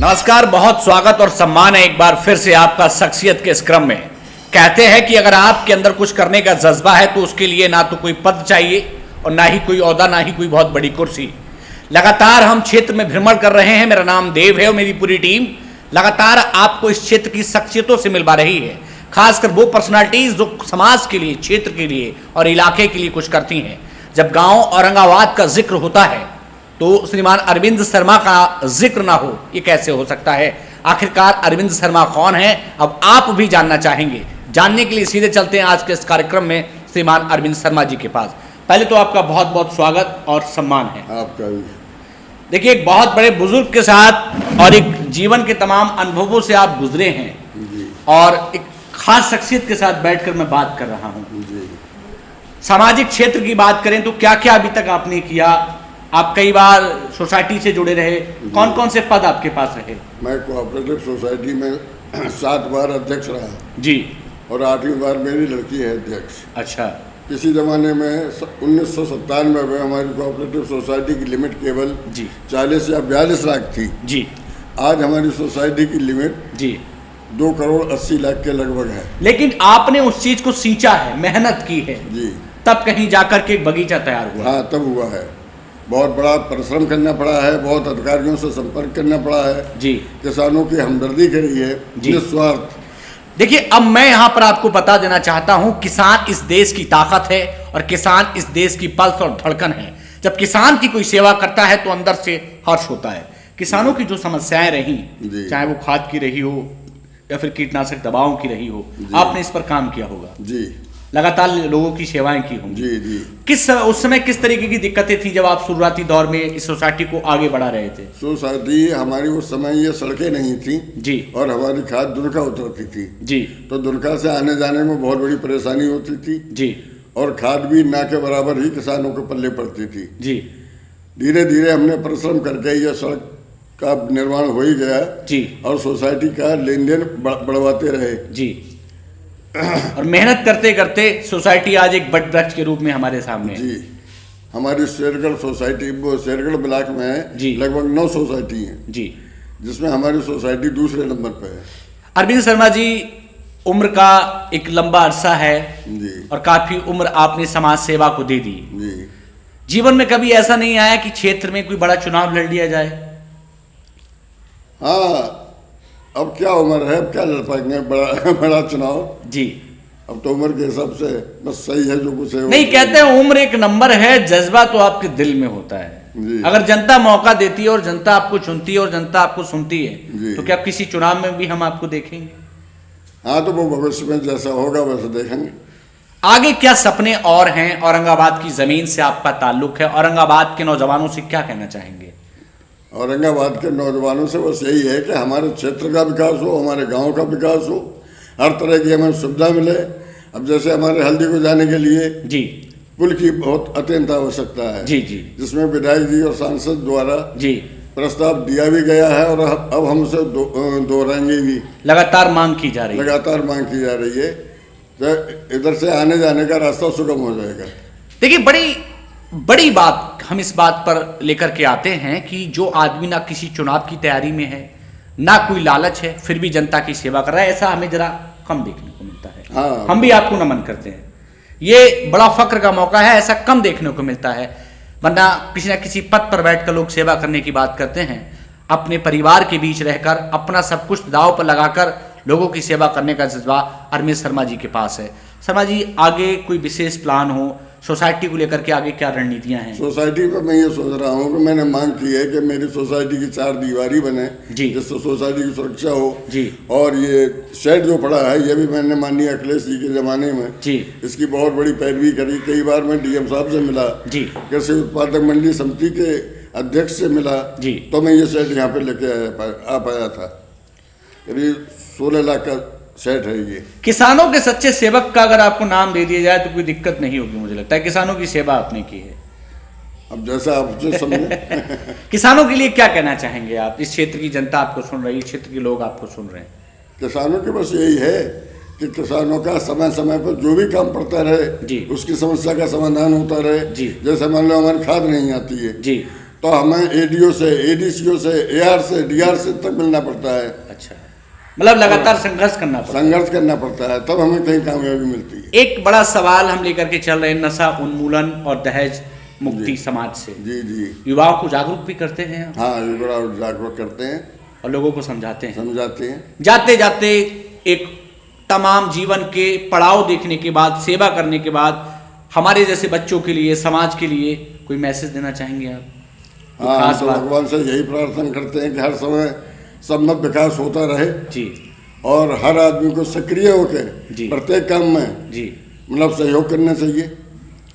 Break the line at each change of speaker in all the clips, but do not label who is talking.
नमस्कार, बहुत स्वागत और सम्मान है एक बार फिर से आपका शख्सियत के इस क्रम में। कहते हैं कि अगर आपके अंदर कुछ करने का जज्बा है तो उसके लिए ना तो कोई पद चाहिए और ना ही कोई ओहदा, ना ही कोई बहुत बड़ी कुर्सी। लगातार हम क्षेत्र में भ्रमण कर रहे हैं। मेरा नाम देव है और मेरी पूरी टीम लगातार आपको इस क्षेत्र की शख्सियतों से मिलवा रही है, खासकर वो पर्सनालिटीज जो समाज के लिए, क्षेत्र के लिए और इलाके के लिए कुछ करती हैं। जब गांव औरंगाबाद का जिक्र होता है तो श्रीमान अरविंद शर्मा का जिक्र ना हो, ये कैसे हो सकता है? आखिरकार अरविंद शर्मा कौन है, अब आप भी जानना चाहेंगे। जानने के लिए सीधे चलते हैं आज के इस कार्यक्रम में श्रीमान अरविंद शर्मा जी के पास। पहले तो आपका बहुत बहुत स्वागत और सम्मान है।
आपका भी।
देखिए, एक बहुत बड़े बुजुर्ग के साथ और एक जीवन के तमाम अनुभवों से आप गुजरे हैं और एक खास शख्सियत के साथ बैठकर मैं बात कर रहा हूँ। सामाजिक क्षेत्र की बात करें तो क्या क्या अभी तक आपने किया? आप कई बार सोसाइटी से जुड़े रहे, कौन कौन से पद आपके पास रहे?
मैं कोऑपरेटिव सोसाइटी में 7 बार अध्यक्ष रहा
जी, और
8वीं बार मेरी लड़की है अध्यक्ष।
अच्छा।
किसी ज़माने में 1997 में हमारी कोऑपरेटिव सोसाइटी की लिमिट केवल
जी
40 या 42 लाख थी।
जी।
आज हमारी सोसाइटी की लिमिट
जी
2 करोड़ 80 लाख के लगभग है।
लेकिन आपने उस चीज को सींचा है, मेहनत की है,
जी,
तब कहीं जाकर के एक बगीचा तैयार हुआ।
हाँ, तब हुआ है। बहुत बड़ा परिश्रम करना पड़ा है, बहुत अधिकारियों से संपर्क करना पड़ा है
जी।
किसानों की हमदर्दी करी है
जी।
निस्वार्थ।
देखिए, अब मैं यहां पर आपको बता देना चाहता हूं, किसान इस देश की ताकत है और किसान इस देश की पल्स और धड़कन है। जब किसान की कोई सेवा करता है तो अंदर से हर्ष होता है। किसानों की जो समस्याएं रही, चाहे वो खाद की रही हो या फिर कीटनाशक दवाओं की रही हो, आपने इस पर काम किया होगा
जी,
लगातार लोगों की सेवाएं की होंगी। उस समय किस तरीके की दिक्कतें थी जब आप शुरुआती दौर में इस सोसाइटी को आगे बढ़ा रहे थे?
सोसाइटी हमारी उस समय ये सड़कें नहीं थी
जी,
और हमारी खाद दुनका उतरती थी
जी,
तो दुनका से आने जाने में बहुत बड़ी परेशानी होती थी
जी,
और खाद भी ना के बराबर ही किसानों के पल्ले पड़ती थी।
जी।
धीरे धीरे हमने परिश्रम करके ये सड़क का निर्माण हो ही गया
जी,
और सोसाइटी का लेन देन बढ़वाते रहे
जी। और मेहनत करते करते सोसाइटी आज एक बड़ वृक्ष के रूप में हमारे सामने है।
जी। हमारी शेरगढ़ सोसाइटी, वो शेरगढ़ ब्लॉक में है
जी।
लगभग 9 सोसाइटी हैं
जी,
जिसमें हमारी सोसाइटी दूसरे नंबर पर है।
अरविंद शर्मा जी, उम्र का एक लंबा अरसा है
जी
और काफी उम्र आपने समाज सेवा को दे दी।
जी।
जीवन में कभी ऐसा नहीं आया कि क्षेत्र में कोई बड़ा चुनाव लड़ लिया जाए?
हाँ, अब क्या उम्र है, अब क्या लड़ पाएंगे बड़ा चुनाव?
जी।
अब तो उम्र के हिसाब से बस सही है जो कुछ है।
नहीं, कहते हैं उम्र एक नंबर है, जज्बा तो आपके दिल में होता है।
जी।
अगर जनता मौका देती है और जनता आपको चुनती है और जनता आपको सुनती है
जी।
तो क्या किसी चुनाव में भी हम आपको देखेंगे?
हाँ, तो वो भविष्य में जैसा होगा वैसे देखेंगे।
आगे क्या सपने और हैं? औरंगाबाद की जमीन से आपका ताल्लुक है, औरंगाबाद के नौजवानों से क्या कहना चाहेंगे?
औरंगाबाद के नौजवानों से बस यही है कि हमारे क्षेत्र का विकास हो, हमारे गांव का विकास हो, हर तरह की हमें सुविधा मिले। अब जैसे हमारे हल्दी को जाने के लिए
जी,
पुल की बहुत अत्यंत आवश्यकता है।
जी, जी,
जिसमें विधायक जी और सांसद द्वारा
जी,
प्रस्ताव दिया भी गया है और अब हम उसे दोहराएंगे भी।
लगातार मांग की जा रही है।
लगातार मांग की जा रही है तो इधर से आने जाने का रास्ता सुगम हो जाएगा।
देखिए, बड़ी बात हम इस बात पर लेकर के आते हैं कि जो आदमी ना किसी चुनाव की तैयारी में है, ना कोई लालच है, फिर भी जनता की सेवा कर रहा है, ऐसा हमें जरा कम देखने को मिलता है।
हाँ,
हम भी आपको नमन करते हैं। ये बड़ा फक्र का मौका है, ऐसा कम देखने को मिलता है। वरना किसी न किसी पद पर बैठकर लोग सेवा करने की बात करते हैं। अपने परिवार के बीच रहकर अपना सब कुछ दांव पर लगाकर लोगों की सेवा करने का जज्बा अरविंद शर्मा जी के पास है। शर्मा जी, आगे कोई विशेष प्लान हो सोसाइटी को लेकर के, आगे क्या रणनीतियां हैं?
सोसाइटी पर मैं ये सोच रहा हूँ कि मैंने मांग की है कि मेरी सोसाइटी की 4 दीवारी बने
जी,
जिससे सोसाइटी की सुरक्षा हो
जी।
और ये शेड जो पड़ा है ये भी मैंने माननीय अखिलेश जी के ज़माने में
जी,
इसकी बहुत बड़ी पैरवी करी। कई बार मैं डीएम साहब से मिला
जी,
कृषि उत्पादक मंडी समिति के अध्यक्ष से मिला
जी,
तो मैं ये शेड यहाँ पे लेके आ पाया था। करीब 16 लाख का सेट है ये।
किसानों के सच्चे सेवक का अगर आपको नाम दे दिया जाए तो कोई दिक्कत नहीं होगी, मुझे लगता है। किसानों की सेवा आपने की है।
अब जैसा आप जो समझे।
किसानों के लिए क्या कहना चाहेंगे आप? इस क्षेत्र की जनता आपको सुन रही है, क्षेत्र के लोग आपको सुन रहे हैं।
किसानों के बस यही है कि किसानों का समय समय पर जो भी काम पड़ता रहे
जी,
उसकी समस्या का समाधान होता रहे।
जी।
जैसे मान लो हमारी खाद नहीं आती है
जी,
तो हमें एडीओ से, एडीसीओ से, एआर से, डीआर से तक मिलना पड़ता है।
अच्छा, मतलब लगातार संघर्ष करना पड़ता है।
संघर्ष करना पड़ता है, तब हमें कहीं कामयाबी मिलती है।
एक बड़ा सवाल हम लेकर के चल रहे हैं नशा उन्मूलन और दहेज मुक्ति समाज से।
जी जी।
युवाओं को जागरूक भी करते हैं
हाँ, युवा जागरूक करते हैं
और लोगों को समझाते हैं,
समझाते हैं।
जाते जाते एक तमाम जीवन के पड़ाव देखने के बाद, सेवा करने के बाद हमारे जैसे बच्चों के लिए, समाज के लिए कोई मैसेज देना चाहेंगे आप?
हाँ, हम तो भगवान से यही प्रार्थना करते हैं कि हर समय सब में विकास होता रहे
जी,
और हर आदमी को सक्रिय होकर
जी,
प्रत्येक काम में
जी,
मतलब सहयोग करना चाहिए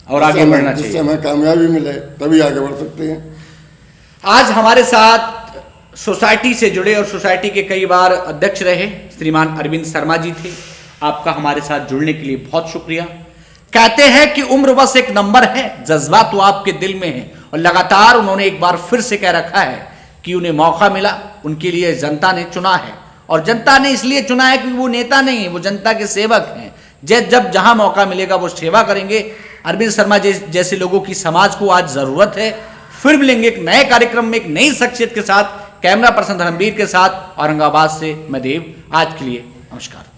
और आगे बढ़ना चाहिए,
जिससे हमें कामयाबी मिले, तभी आगे बढ़ सकते हैं।
आज हमारे साथ सोसाइटी से जुड़े और सोसाइटी के कई बार अध्यक्ष रहे श्रीमान अरविंद शर्मा जी थे। आपका हमारे साथ जुड़ने के लिए बहुत शुक्रिया। कहते हैं कि उम्र बस एक नंबर है, जज्बा तो आपके दिल में है, और लगातार उन्होंने एक बार फिर से कह रखा है कि उन्हें मौका मिला, उनके लिए जनता ने चुना है, और जनता ने इसलिए चुना है क्योंकि वो नेता नहीं है, वो जनता के सेवक हैं। जब जहां मौका मिलेगा वो सेवा करेंगे। अरविंद शर्मा जैसे लोगों की समाज को आज जरूरत है। फिर मिलेंगे एक नए कार्यक्रम में, एक नई शख्सियत के साथ। कैमरा पर्सन धर्मवीर के साथ औरंगाबाद से मैं देव। आज के लिए नमस्कार।